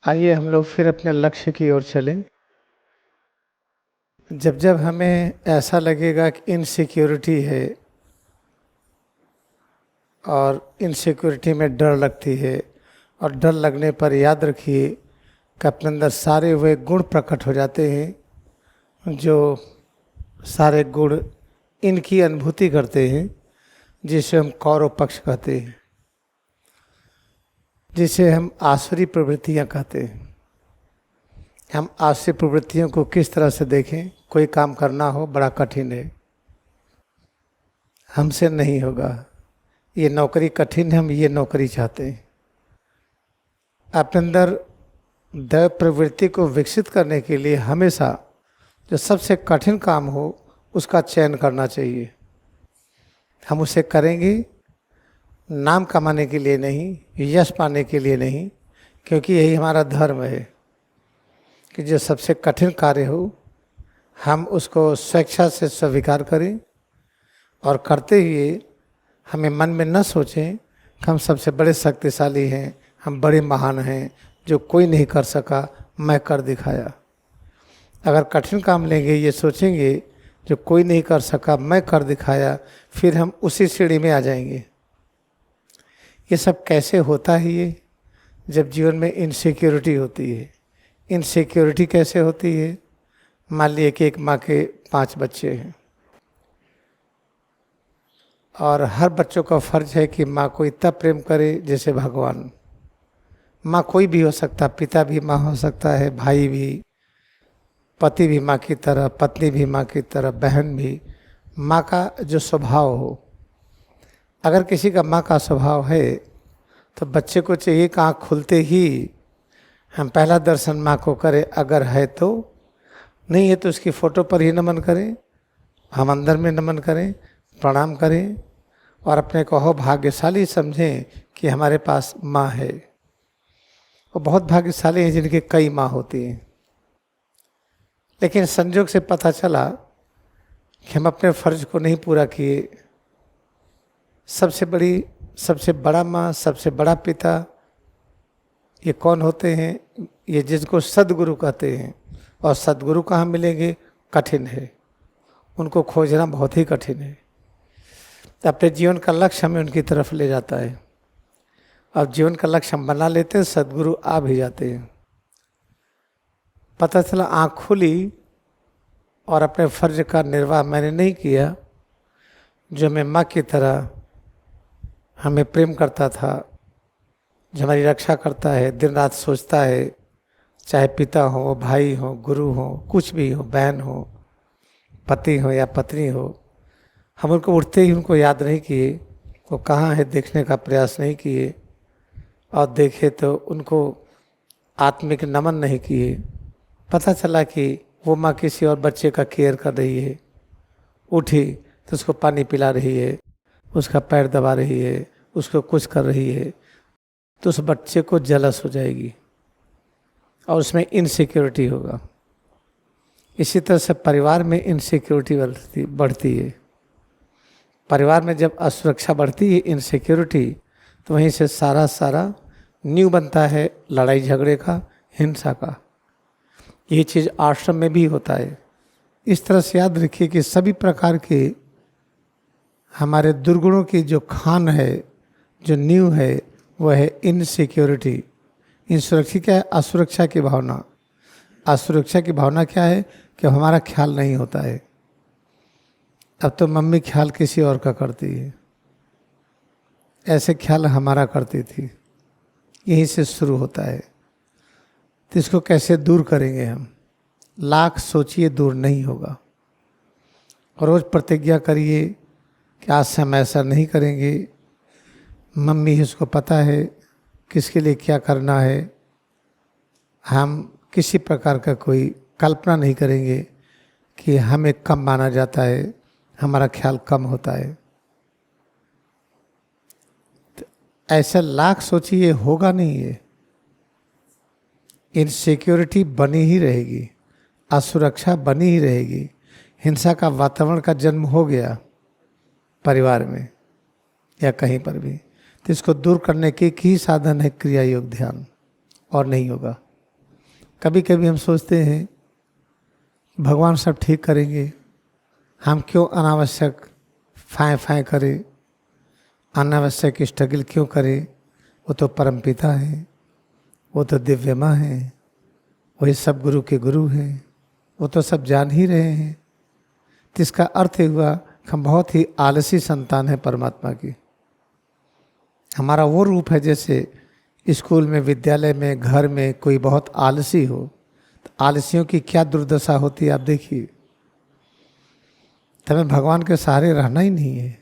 आइए हम लोग फिर अपने लक्ष्य की ओर चलें। जब जब हमें ऐसा लगेगा कि इनसिक्योरिटी है और इनसिक्योरिटी में डर लगती है, और डर लगने पर याद रखिए कि अपने अंदर सारे वे गुण प्रकट हो जाते हैं जो सारे गुण इनकी अनुभूति करते हैं, जिसे हम कौरव पक्ष कहते हैं, जिसे हम आसुरी प्रवृत्तियां कहते हैं। हम आसुरी प्रवृत्तियों को किस तरह से देखें? कोई काम करना हो बड़ा कठिन है, हमसे नहीं होगा, ये नौकरी कठिन है, हम ये नौकरी चाहते हैं। अपने अंदर दैव प्रवृत्ति को विकसित करने के लिए हमेशा जो सबसे कठिन काम हो उसका चयन करना चाहिए। हम उसे करेंगे नाम कमाने के लिए नहीं, यश पाने के लिए नहीं, क्योंकि यही हमारा धर्म है कि जो सबसे कठिन कार्य हो हम उसको स्वेच्छा से स्वीकार करें, और करते हुए हमें मन में न सोचें कि हम सबसे बड़े शक्तिशाली हैं, हम बड़े महान हैं, जो कोई नहीं कर सका मैं कर दिखाया। अगर कठिन काम लेंगे, ये सोचेंगे जो कोई नहीं कर सका मैं कर दिखाया, फिर हम उसी सीढ़ी में आ जाएंगे। ये सब कैसे होता है? ये जब जीवन में इनसिक्योरिटी होती है। इनसिक्योरिटी कैसे होती है? मान लीजिए कि एक माँ के 5 बच्चे हैं और हर बच्चों का फर्ज है कि माँ को इतना प्रेम करे जैसे भगवान। माँ कोई भी हो सकता, पिता भी माँ हो सकता है, भाई भी, पति भी माँ की तरह, पत्नी भी माँ की तरह, बहन भी। माँ का जो स्वभाव हो, अगर किसी का माँ का स्वभाव है तो बच्चे को चाहिए कि आँख खुलते ही हम पहला दर्शन माँ को करें, अगर है तो। नहीं है तो उसकी फ़ोटो पर ही नमन करें, हम अंदर में नमन करें, प्रणाम करें, और अपने को हो भाग्यशाली समझें कि हमारे पास माँ है। वो बहुत भाग्यशाली हैं जिनके कई माँ होती हैं। लेकिन संजोग से पता चला कि हम अपने फर्ज को नहीं पूरा किए। सबसे बड़ा माँ, सबसे बड़ा पिता ये कौन होते हैं? ये जिसको सद्गुरु कहते हैं। और सद्गुरु कहाँ मिलेंगे? कठिन है, उनको खोजना बहुत ही कठिन है। अपने जीवन का लक्ष्य हमें उनकी तरफ ले जाता है। अब जीवन का लक्ष्य हम बना लेते हैं, सद्गुरु आ भी जाते हैं। पता चला आँख खुली और अपने फर्ज का निर्वाह मैंने नहीं किया। जो मैं माँ की तरह हमें प्रेम करता था, जो हमारी रक्षा करता है, दिन रात सोचता है, चाहे पिता हो, भाई हो, गुरु हो, कुछ भी हो, बहन हो, पति हो या पत्नी हो, हम उनको उठते ही उनको याद नहीं किए, वो कहाँ है देखने का प्रयास नहीं किए, और देखे तो उनको आत्मिक नमन नहीं किए। पता चला कि वो माँ किसी और बच्चे का केयर कर रही है। उठी तो उसको पानी पिला रही है, उसका पैर दबा रही है, उसको कुछ कर रही है, तो उस बच्चे को जलस हो जाएगी और उसमें इनसिक्योरिटी होगा। इसी तरह से परिवार में इनसिक्योरिटी बढ़ती है। परिवार में जब असुरक्षा बढ़ती है, इनसिक्योरिटी, तो वहीं से सारा न्यू बनता है लड़ाई झगड़े का, हिंसा का। ये चीज़ आश्रम में भी होता है। इस तरह से याद रखिए कि सभी प्रकार के हमारे दुर्गुणों की जो खान है, जो न्यू है, वह है इनसिक्योरिटी। इनसुरक्षा क्या है? असुरक्षा की भावना। असुरक्षा की भावना क्या है? कि हमारा ख्याल नहीं होता है। अब तो मम्मी ख्याल किसी और का करती है, ऐसे ख्याल हमारा करती थी। यहीं से शुरू होता है। तो इसको कैसे दूर करेंगे हम? लाख सोचिए, दूर नहीं होगा। रोज प्रतिज्ञा करिए कि आज से हम ऐसा नहीं करेंगे। मम्मी ही उसको पता है किसके लिए क्या करना है। हम किसी प्रकार का कोई कल्पना नहीं करेंगे कि हमें कम माना जाता है, हमारा ख्याल कम होता है। तो ऐसा लाख सोचिए, होगा नहीं। ये इनसिक्योरिटी बनी ही रहेगी, असुरक्षा बनी ही रहेगी। हिंसा का वातावरण का जन्म हो गया परिवार में या कहीं पर भी, तो इसको दूर करने के ही साधन है क्रिया योग ध्यान, और नहीं होगा। कभी कभी हम सोचते हैं भगवान सब ठीक करेंगे, हम क्यों अनावश्यक फाएं फाएं करें, अनावश्यक स्ट्रगल क्यों करें। वो तो परमपिता हैं, वो तो दिव्य माँ हैं, वही सब गुरु के गुरु हैं, वो तो सब जान ही रहे हैं। तो इसका अर्थ हुआ कि हम बहुत ही आलसी संतान है परमात्मा की। हमारा वो रूप है जैसे स्कूल में, विद्यालय में, घर में कोई बहुत आलसी हो, तो आलसियों की क्या दुर्दशा होती है आप देखिए। तो हमें भगवान के सहारे रहना ही नहीं है।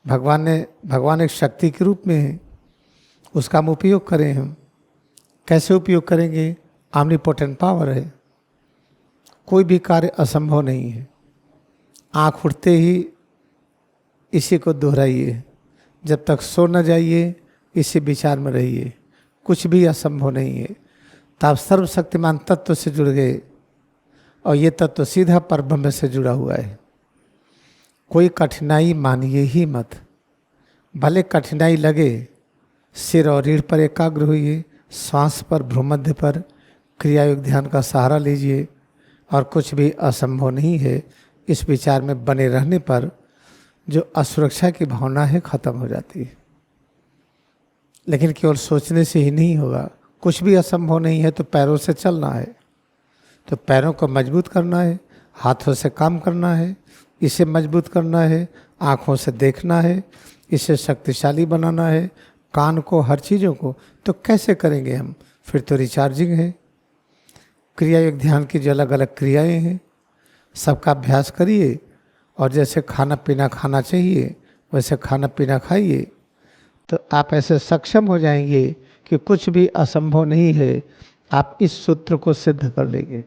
भगवान एक शक्ति के रूप में है, उसका हम उपयोग करें। हम कैसे उपयोग करेंगे? ऑमनीपोटेंट पावर है, कोई भी कार्य असंभव नहीं है। आँख उठते ही इसी को दोहराइए, जब तक सो न जाइए इसी विचार में रहिए, कुछ भी असंभव नहीं है। तो आप सर्वशक्तिमान तत्व से जुड़ गए और ये तत्व सीधा परब्रह्म से जुड़ा हुआ है। कोई कठिनाई मानिए ही मत, भले कठिनाई लगे, सिर और रीढ़ पर एकाग्र होइए, श्वास पर, भ्रूमध्य पर क्रियायोग ध्यान का सहारा लीजिए और कुछ भी असंभव नहीं है। इस विचार में बने रहने पर जो असुरक्षा की भावना है खत्म हो जाती है। लेकिन केवल सोचने से ही नहीं होगा, कुछ भी असंभव नहीं है तो पैरों से चलना है, तो पैरों को मजबूत करना है, हाथों से काम करना है, इसे मजबूत करना है, आँखों से देखना है, इसे शक्तिशाली बनाना है, कान को, हर चीज़ों को। तो कैसे करेंगे हम? फिर तो रिचार्जिंग है। क्रिया योग ध्यान की जो अलग अलग क्रियाएं हैं सबका अभ्यास करिए और जैसे खाना पीना खाना चाहिए वैसे खाना पीना खाइए, तो आप ऐसे सक्षम हो जाएंगे कि कुछ भी असंभव नहीं है। आप इस सूत्र को सिद्ध कर लेंगे।